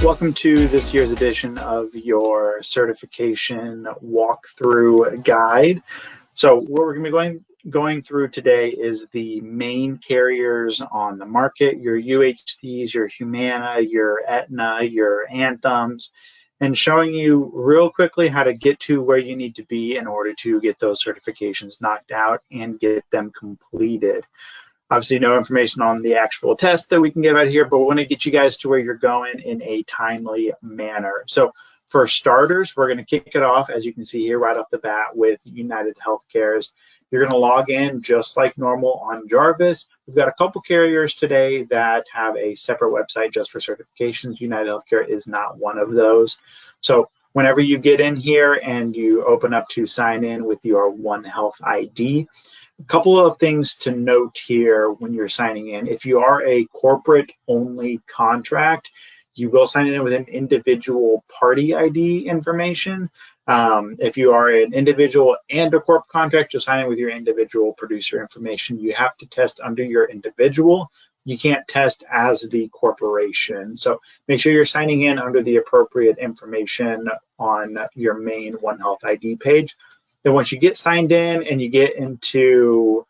Welcome to this year's edition of your certification walkthrough guide. So what we're going to be going through today is the main carriers on the market, your UHCs, your Humana, your Aetna, your Anthems, and showing you real quickly how to get to where you need to be in order to get those certifications knocked out and get them completed. Obviously, no information on the actual test that we can give out here, but we want to get you guys to where you're going in a timely manner. So for starters, we're going to kick it off, as you can see here right off the bat, with United Healthcare's. You're going to log in just like normal on Jarvis. We've got a couple carriers today that have a separate website just for certifications. United Healthcare is not one of those. So whenever you get in here and you open up to sign in with your One Health ID, a couple of things to note here when you're signing in. If you are a corporate-only contract, you will sign in with an individual party ID information. If you are an individual and a corporate contract, you'll sign in with your individual producer information. You have to test under your individual. You can't test as the corporation. So make sure you're signing in under the appropriate information on your main One Health ID page. Then once you get signed in and you get into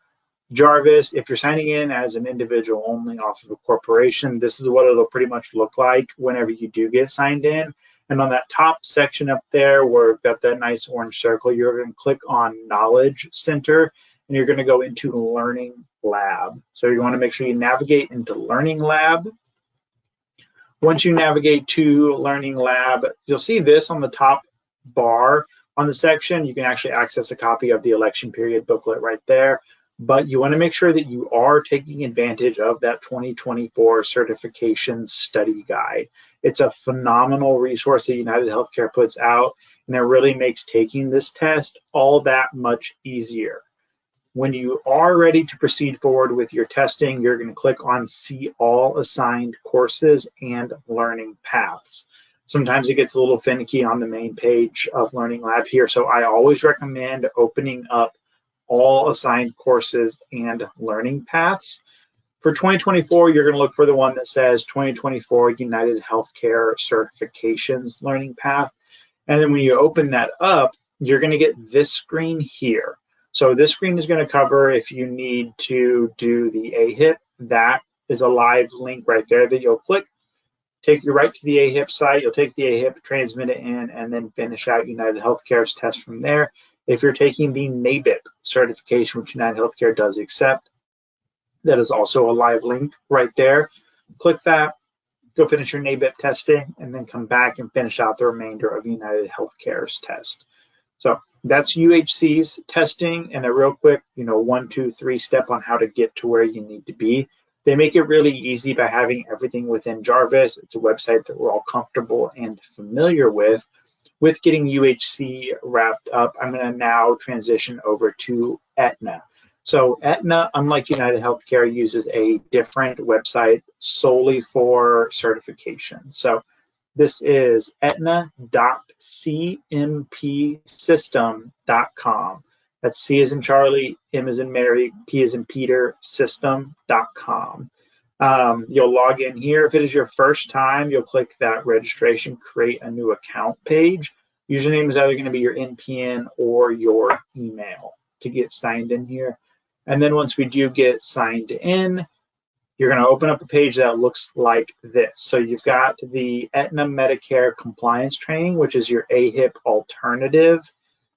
Jarvis, if you're signing in as an individual only off of a corporation, this is what it'll pretty much look like whenever you do get signed in. And on that top section up there where we've got that nice orange circle, you're going to click on Knowledge Center and you're going to go into Learning Lab. So you want to make sure you navigate into Learning Lab. Once you navigate to Learning Lab, you'll see this on the top bar. On the section, you can actually access a copy of the election period booklet right there, but you want to make sure that you are taking advantage of that 2024 certification study guide. It's a phenomenal resource that United Healthcare puts out, and it really makes taking this test all that much easier. When you are ready to proceed forward with your testing, you're going to click on See All Assigned Courses and Learning Paths. Sometimes it gets a little finicky on the main page of Learning Lab here, so I always recommend opening up all assigned courses and learning paths. For 2024, you're going to look for the one that says 2024 United Healthcare Certifications Learning Path. And then when you open that up, you're going to get this screen here. So this screen is going to cover if you need to do the AHIP. That is a live link right there that you'll click. Take you right to the AHIP site. You'll take the AHIP, transmit it in, and then finish out United Healthcare's test from there. If you're taking the NABIP certification, which United Healthcare does accept, that is also a live link right there. Click that, go finish your NABIP testing, and then come back and finish out the remainder of United Healthcare's test. So that's UHC's testing, and a real quick, 1, 2, 3 step on how to get to where you need to be. They make it really easy by having everything within Jarvis. It's a website that we're all comfortable and familiar with. With getting UHC wrapped up, I'm going to now transition over to Aetna. So Aetna, unlike United Healthcare, uses a different website solely for certification. So this is aetna.cmpsystem.com. That's C as in Charlie, M as in Mary, P as in Peter, system.com. You'll log in here. If it is your first time, you'll click that registration, create a new account page. Username is either going to be your NPN or your email to get signed in here. And then once we do get signed in, you're going to open up a page that looks like this. So you've got the Aetna Medicare compliance training, which is your AHIP alternative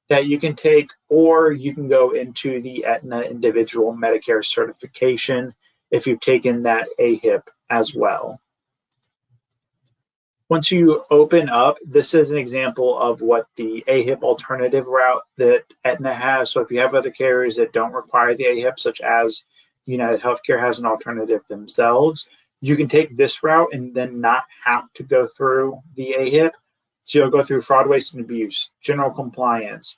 that you can take, or you can go into the Aetna individual Medicare certification if you've taken that AHIP as well. Once you open up, this is an example of what the AHIP alternative route that Aetna has. So if you have other carriers that don't require the AHIP, such as United Healthcare has an alternative themselves, you can take this route and then not have to go through the AHIP. So you'll go through fraud, waste, and abuse, general compliance,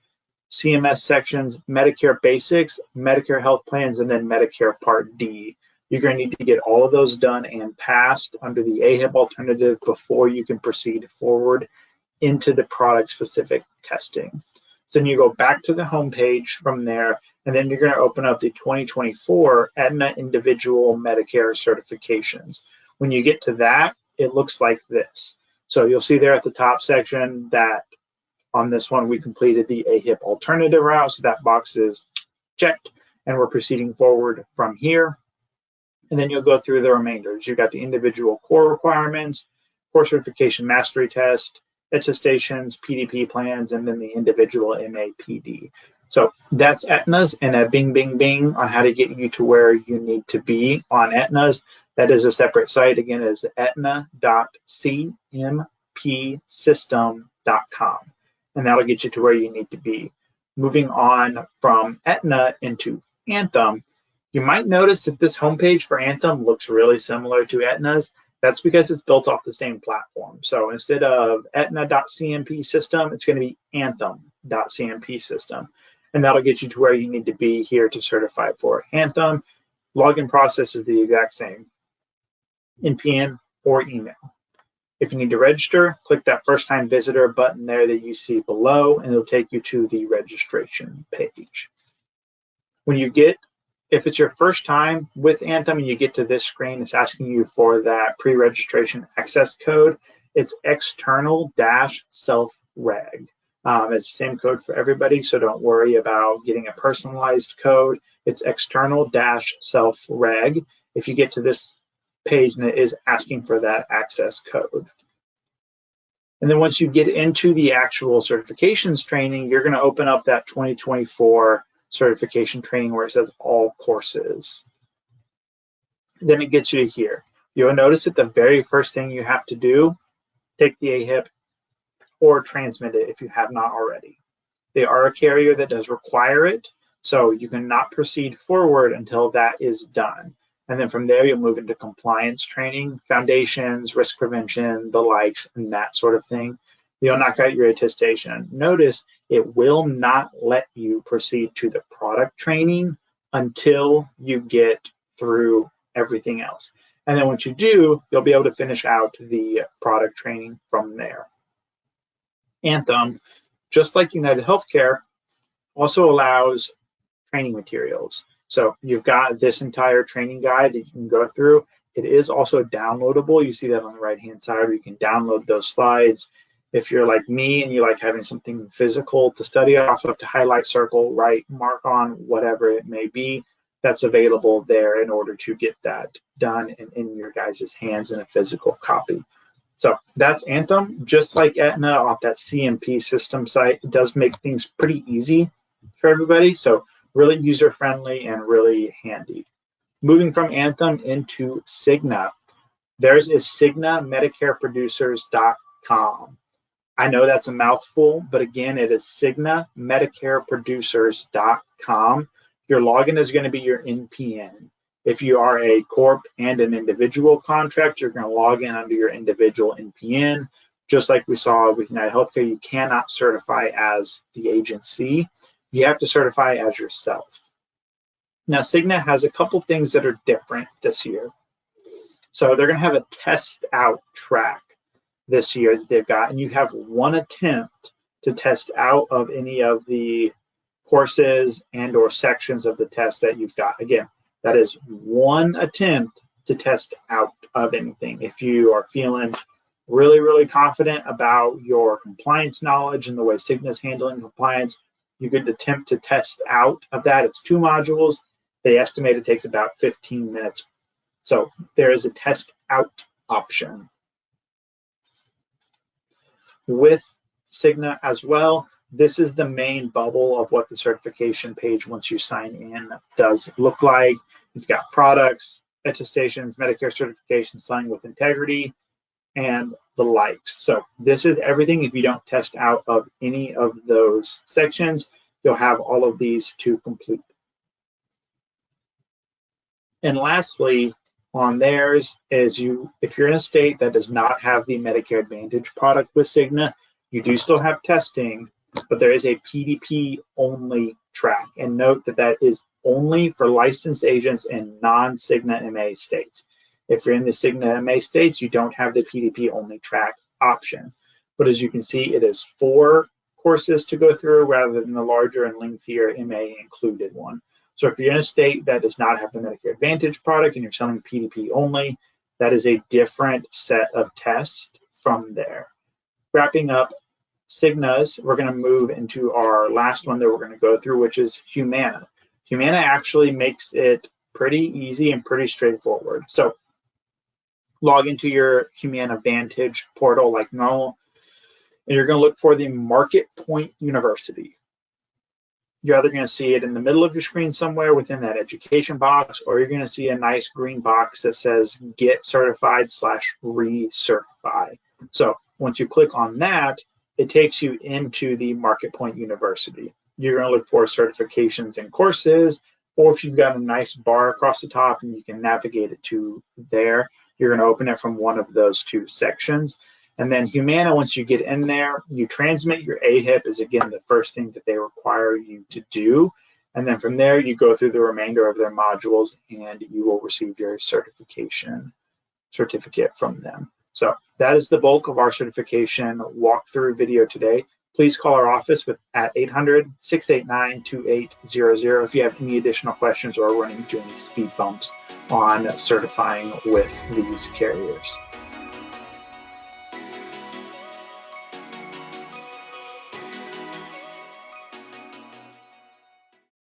CMS sections, Medicare basics, Medicare health plans, and then Medicare Part D. You're going to need to get all of those done and passed under the AHIP alternative before you can proceed forward into the product-specific testing. So then you go back to the home page from there, and then you're going to open up the 2024 Aetna Individual Medicare Certifications. When you get to that, it looks like this. So you'll see there at the top section that on this one, we completed the AHIP alternative route. So that box is checked, and we're proceeding forward from here. And then you'll go through the remainders. You've got the individual core requirements, core certification mastery test, attestations, PDP plans, and then the individual MAPD. So that's Aetna's, and a bing, bing, bing on how to get you to where you need to be on Aetna's. That is a separate site. Again, it is aetna.cmpsystem.com, and that'll get you to where you need to be. Moving on from Aetna into Anthem, you might notice that this homepage for Anthem looks really similar to Aetna's. That's because it's built off the same platform. So instead of Aetna.cmp system, it's going to be Anthem.cmp system. And that'll get you to where you need to be here to certify for Anthem. Login process is the exact same, NPN or email. If you need to register, click that first time visitor button there that you see below, and it'll take you to the registration page. When you get, if it's your first time with Anthem and you get to this screen, it's asking you for that pre-registration access code. It's external-self-reg. It's the same code for everybody, so don't worry about getting a personalized code. It's external-self-reg. If you get to this page, and it is asking for that access code. And then once you get into the actual certifications training, you're going to open up that 2024 certification training where it says all courses. Then it gets you to here. You'll notice that the very first thing you have to do, take the AHIP or transmit it if you have not already. They are a carrier that does require it, so you cannot proceed forward until that is done. And then from there, you'll move into compliance training, foundations, risk prevention, the likes, and that sort of thing. You'll knock out your attestation. Notice it will not let you proceed to the product training until you get through everything else. And then once you do, you'll be able to finish out the product training from there. Anthem, just like United Healthcare, also allows training materials. So you've got this entire training guide that you can go through. It is also downloadable. You see that on the right-hand side where you can download those slides. If you're like me and you like having something physical to study off of, to highlight, circle, write, mark on, whatever it may be, that's available there in order to get that done and in your guys' hands in a physical copy. So that's Anthem. Just like Aetna off that CMP system site, it does make things pretty easy for everybody. So really user-friendly and really handy. Moving from Anthem into Cigna. Theirs is CignaMedicareProducers.com. I know that's a mouthful, but again, it is CignaMedicareProducers.com. Your login is going to be your NPN. If you are a corp and an individual contract, you're going to log in under your individual NPN. Just like we saw with United Healthcare, you cannot certify as the agency. You have to certify as yourself. Now, Cigna has a couple things that are different this year. So they're going to have a test out track this year that they've got, and you have one attempt to test out of any of the courses and or sections of the test that you've got. Again, that is one attempt to test out of anything. If you are feeling really, really confident about your compliance knowledge and the way Cigna is handling compliance, you could attempt to test out of that. It's 2 modules. They estimate it takes about 15 minutes. So there is a test out option. With Cigna as well, this is the main bubble of what the certification page once you sign in does look like. You've got products, attestations, Medicare certification, signing with integrity, and the likes. So this is everything. If you don't test out of any of those sections, you'll have all of these to complete. And lastly, on theirs is if you're in a state that does not have the Medicare Advantage product with Cigna, you do still have testing, but there is a PDP only track. And note that that is only for licensed agents in non-Cigna MA states. If you're in the Cigna MA states, you don't have the PDP only track option. But as you can see, it is 4 courses to go through rather than the larger and lengthier MA included one. So if you're in a state that does not have the Medicare Advantage product and you're selling PDP only, that is a different set of tests from there. Wrapping up Cigna's, we're going to move into our last one that we're going to go through, which is Humana. Humana actually makes it pretty easy and pretty straightforward. So log into your Humana Vantage portal like normal, and you're going to look for the Market Point University. You're either going to see it in the middle of your screen somewhere within that education box, or you're going to see a nice green box that says Get Certified / Recertify. So once you click on that, it takes you into the Market Point University. You're going to look for certifications and courses, or if you've got a nice bar across the top and you can navigate it to there, you're going to open it from one of those two sections. And then Humana, once you get in there, you transmit your AHIP is, again, the first thing that they require you to do. And then from there, you go through the remainder of their modules and you will receive your certificate from them. So that is the bulk of our certification walkthrough video today. Please call our office at 800-689-2800 if you have any additional questions or running into any speed bumps on certifying with these carriers.